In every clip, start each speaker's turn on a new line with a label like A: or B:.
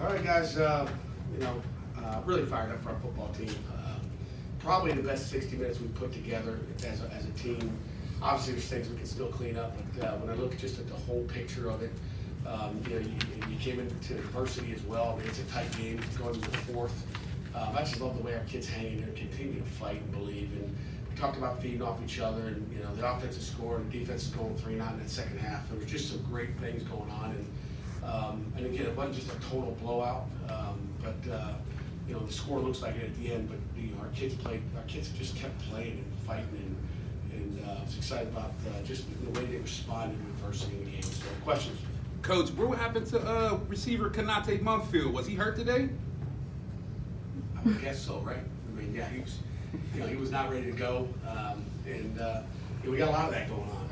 A: All right, guys. Really fired up for our football team. Probably the best 60 minutes we've put together as a team. Obviously, there's things we can still clean up, but when I look just at the whole picture of it, you came into adversity as well. I mean, it's a tight game going to the fourth. I just love the way our kids hang in there, continue to fight and believe. And we talked about feeding off each other, and the offense is scoring, the defense is going 3-9 in that second half. There was just some great things going on, and again, it wasn't just a total blowout, but the score looks like it at the end. But our kids just kept playing and fighting, and I was excited about just the way they responded to adversity in the game. So, questions?
B: Coach, what happened to receiver Kanate Mumfield? Was he hurt today?
A: I would guess so, right? I mean, yeah, he was not ready to go, and we got a lot of that going on.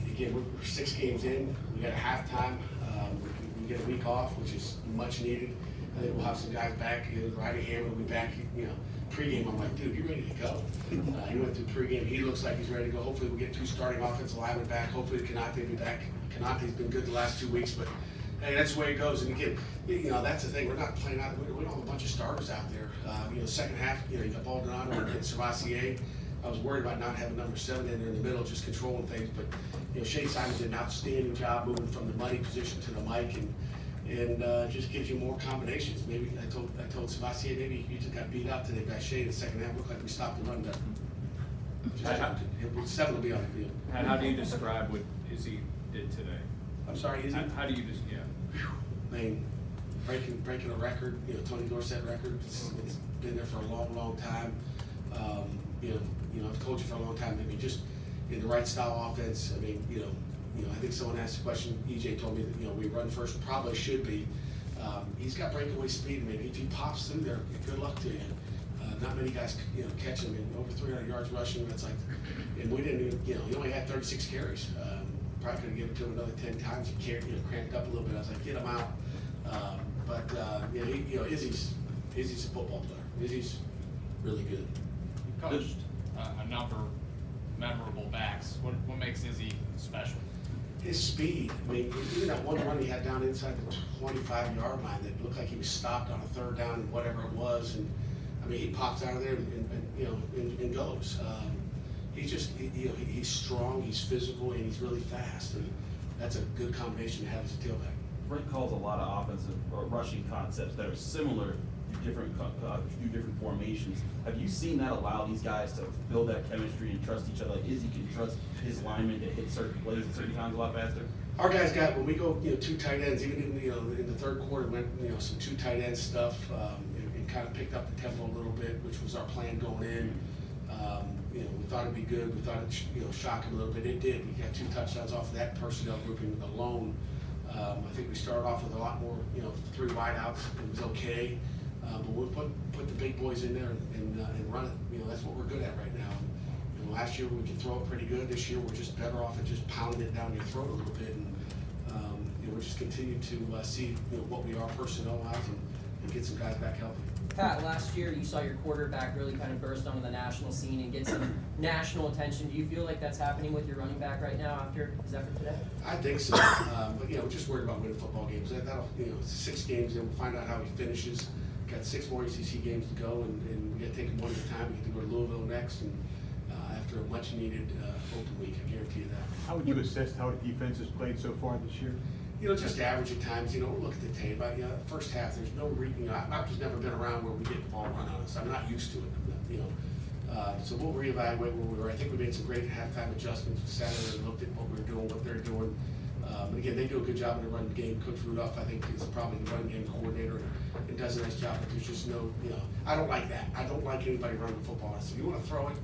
A: Again, we're 6 games in. We got a halftime. We get a week off, which is much needed. I think we'll have some guys back. Riley Hammond will be back. Pregame, I'm like, dude, you ready to go? He went through pregame. He looks like he's ready to go. Hopefully, we'll get 2 starting offensive linemen back. Hopefully, Kanate will be back. Kanate's been good the last 2 weeks, but hey, that's the way it goes. And again, that's the thing. We're not playing out. We don't have a bunch of starters out there. Second half, you got Baldonado and Savasier. I was worried about not having number 7 in there in the middle, just controlling things. But Shane Simon did an outstanding job moving from the money position to the mic, and just gives you more combinations. Maybe I told Savasier maybe you just got beat out today by Shane in the second half. Looked like we stopped the run better. 7 will be on the field.
C: How do you describe what Izzy did today?
A: I'm sorry, Izzy?
C: How do you just, yeah.
A: I mean, breaking a record, Tony Dorsett record. It's been there for a long, long time. I've told you for a long time, maybe just in the right style offense. I mean, I think someone asked the question. EJ told me that we run first, probably should be. He's got breakaway speed. I mean, if he pops through there, good luck to you. Not many guys, catch him in over 300 yards rushing. That's like, and we didn't even, he only had 36 carries. Probably could have given it to him another 10 times. He cranked up a little bit. I was like, get him out. Izzy's a football player. Izzy's really good.
D: You coached a number of memorable backs. What makes Izzy special?
A: His speed. I mean, even that one run he had down inside the 25-yard line that looked like he was stopped on a 3rd down and whatever it was, and I mean, he pops out of there and goes. He's strong, he's physical, and he's really fast, and that's a good combination to have as a tailback.
E: Frank calls a lot of offensive or rushing concepts that are similar to different formations. Have you seen that allow these guys to build that chemistry and trust each other? Like Izzy can trust his linemen to hit certain plays at certain times a lot faster?
A: Our guys got, when we go 2 tight ends, even in the 3rd quarter, went some 2 tight end stuff, and kind of picked up the tempo a little bit, which was our plan going in. We thought it'd be good. We thought it'd shock him a little bit. It did. We got 2 touchdowns off of that personnel grouping alone. I think we started off with a lot more, 3 wideouts. It was okay, but we'll put the big boys in there and run it. That's what we're good at right now. Last year we could throw it pretty good. This year we're just better off at just pounding it down your throat a little bit, and we're just continuing to see what we are personnel-wise and get some guys back healthy.
F: Pat, last year you saw your quarterback really kind of burst onto the national scene and get some national attention. Do you feel like that's happening with your running back right now after his effort today?
A: I think so, but we're just worried about winning football games. That'll 6 games, and we'll find out how he finishes. Got 6 more ACC games to go, and we got to take them one at a time. We get to go to Louisville next, and after a much-needed open week, I guarantee you that.
G: How would you assess how the defense has played so far this year?
A: Just average at times. We'll look at the tape. First half, there's no reading. I've just never been around where we get the ball run on us. I'm not used to it. So we'll reevaluate where we were. I think we made some great halftime adjustments Saturday and looked at what we're doing, what they're doing. And again, they do a good job in the run game. Coach Rudolph, I think, is probably the run game coordinator and does a nice job. But there's just no, I don't like that. I don't like anybody running the football. So you want to throw it,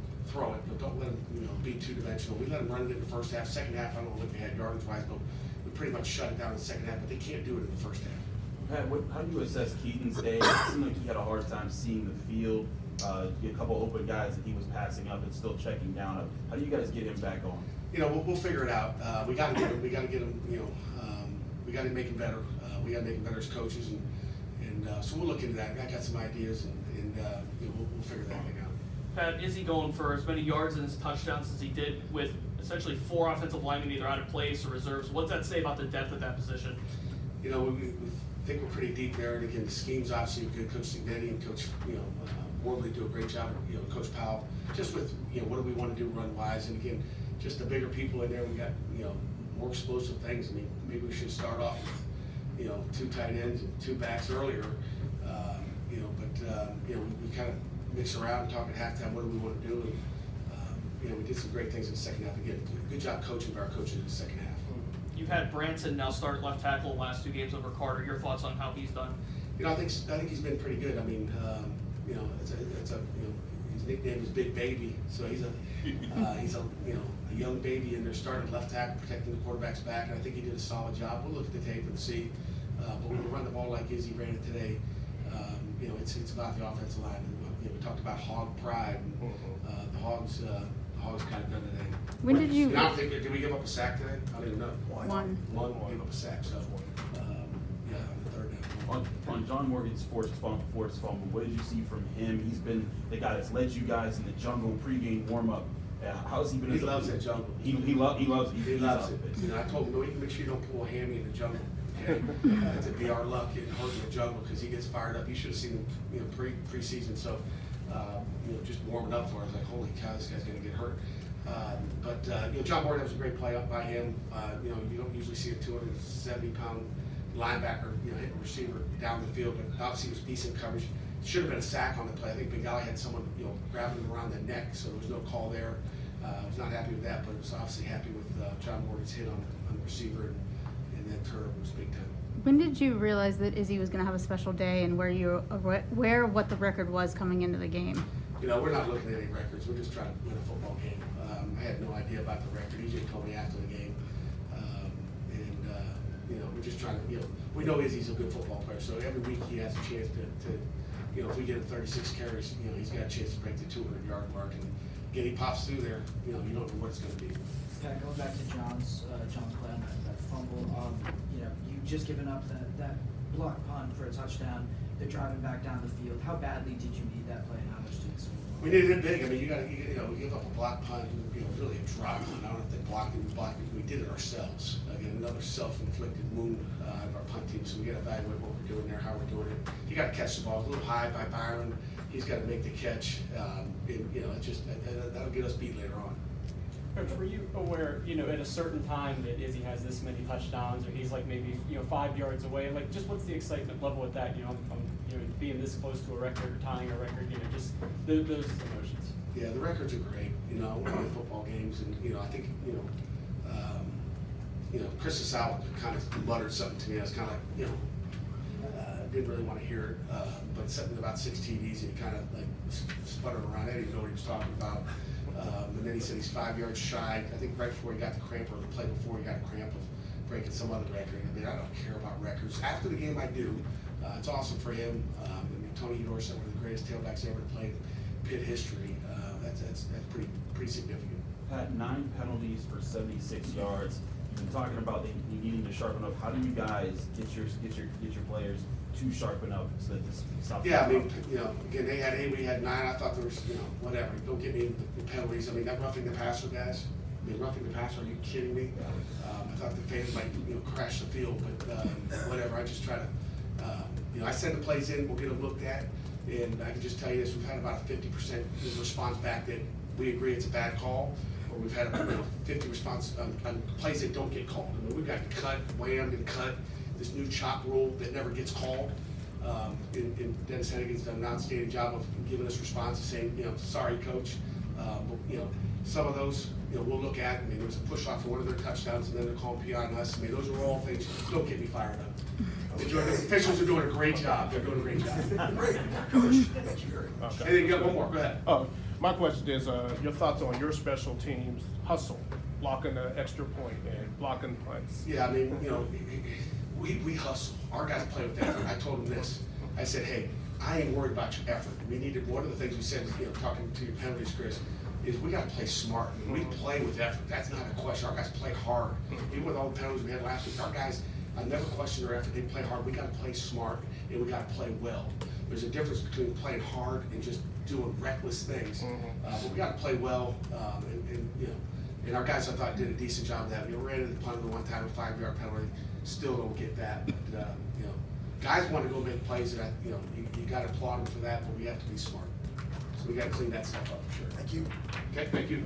A: but don't let them, be two-dimensional. We let them run it in the first half. Second half, I don't know what they had yardage-wise, but we pretty much shut it down in the second half. But they can't do it in the first half.
E: Pat, how do you assess Keaton's day? It seemed like he had a hard time seeing the field. A couple open guys that he was passing up and still checking down. How do you guys get him back on?
A: We'll figure it out. We got to get him. We got to get him. We got to make him better. We got to make him better as coaches, and so we'll look into that. I got some ideas, and we'll figure that thing out.
H: Pat, is he going for as many yards and his touchdowns as he did with essentially 4 offensive linemen either out of place or reserves? What's that say about the depth of that position?
A: With think we're pretty deep there, and again, the scheme's obviously good. Coach Signetti and Coach, Worley do a great job, Coach Powell, just with, what do we want to do run-wise, and again, just the bigger people in there, we got, more explosive things. I mean, maybe we should start off with, 2 tight ends and 2 backs earlier, we kind of mix around and talk at halftime, what do we want to do, and, we did some great things in the second half. Again, good job coaching by our coaches in the second half.
H: You've had Branson now start left tackle the last 2 games over Carter. Your thoughts on how he's done?
A: I think he's been pretty good. I mean, his nickname is Big Baby, so he's a young baby in there, starting left tackle, protecting the quarterback's back, and I think he did a solid job. We'll look at the tape and see. But when you run the ball like Izzy ran it today, it's about the offensive line. We talked about hog pride. And, the Hogs kind of done today.
I: When did you?
A: And I don't think did we give up a sack today? I don't even know.
I: One.
A: One gave up a sack. So on the third down.
E: On John Morgan's forced fumble, what did you see from him? He's been the guy that's led you guys in the jungle pregame warm-up. How's he been?
A: He loves that jungle.
E: He loves it.
A: He loves it. I told him, you make sure you don't pull a hammy in the jungle. To be our luck getting hurt in the jungle, because he gets fired up. You should have seen him, preseason. So, just warming up for us, like, holy cow, this guy's gonna get hurt. John Morgan was a great play up by him. You don't usually see a 270-pound linebacker, hit a receiver down the field, but obviously it was decent coverage. Should have been a sack on the play. I think Bengali had someone, grabbing him around the neck, so there was no call there. I was not happy with that, but I was obviously happy with John Morgan's hit on the receiver, and that turnover was big time.
I: When did you realize that Izzy was going to have a special day, and what the record was coming into the game?
A: We're not looking at any records. We're just trying to win a football game. I had no idea about the record. EJ told me after the game, we're just trying to, we know Izzy's a good football player, so every week he has a chance to if we get him 36 carries, he's got a chance to break the 200-yard mark, and again, he pops through there. You don't know what it's going to be.
J: Yeah, going back to John's play on that fumble, you just given up that block punt for a touchdown. They're driving back down the field. How badly did you need that play, and how much did it swing?
A: We needed it big. I mean, we give up a block punt, really a drop punt. I don't know if they blocked it. We did it ourselves. Again, another self-inflicted wound of our punt team. So we got to evaluate what we're doing there, how we're doing it. You got to catch the ball. It's a little high by Byron. He's got to make the catch. It just that'll get us beat later on.
K: Coach, were you aware, at a certain time that Izzy has this many touchdowns, or he's like maybe 5 yards away? Like, just what's the excitement level with that? Being this close to a record, or tying a record, just those emotions.
A: Yeah, the records are great. We're in football games, and I think Chris Asal kind of muttered something to me. I was kind of like, didn't really want to hear it, but something about 6 TDs, and he kind of like sputtered around. I didn't even know what he was talking about. And then he said he's 5 yards shy. I think right before he got the cramp, or the play before he got a cramp of breaking some other record. I mean, I don't care about records. After the game, I do. It's awesome for him. Tony Udor said one of the greatest tailbacks ever to play Pitt history. That's pretty significant.
E: Pat, 9 penalties for 76 yards. You've been talking about you needing to sharpen up. How do you guys get your players to sharpen up so that this stops?
A: Yeah, I mean, again, they had 8, we had 9. I thought there was, whatever. Don't get me the penalties. I mean, that roughing the passer, guys. I mean, roughing the passer. Are you kidding me? I thought the fans might, crash the field, but whatever. I just try to, I send the plays in. We'll get them looked at, and I can just tell you this: we've had about a 50% response back that we agree it's a bad call, or we've had a 50 response on plays that don't get called. I mean, we've got cut, whammed, and cut. This new chop rule that never gets called. And Dennis Hennigan's done an outstanding job of giving us responses, saying, sorry, coach. But, some of those, we'll look at. I mean, there was a push off for one of their touchdowns, and then they're calling PI on us. I mean, those are all things. Don't get me fired up. The officials are doing a great job. They're doing a great job. Great, Coach. Thank you very much. And then you got one more. Go ahead.
L: My question is your thoughts on your special teams hustle, blocking the extra point and blocking punts.
A: Yeah, I mean, we hustle. Our guys play with effort. I told them this. I said, hey, I ain't worried about your effort. We needed, one of the things we said, talking to your penalties, Chris, is we got to play smart. We play with effort. That's not a question. Our guys play hard. Even with all the penalties we had last week, our guys, I never question their effort. They play hard. We got to play smart, and we got to play well. There's a difference between playing hard and just doing reckless things. But we got to play well, and our guys, I thought, did a decent job of that. We ran into the punt the one time, a 5-yard penalty. Still don't get that, but guys want to go make plays, and you got to applaud them for that, but we have to be smart. So we got to clean that stuff up for sure.
M: Thank you.
A: Okay, thank you.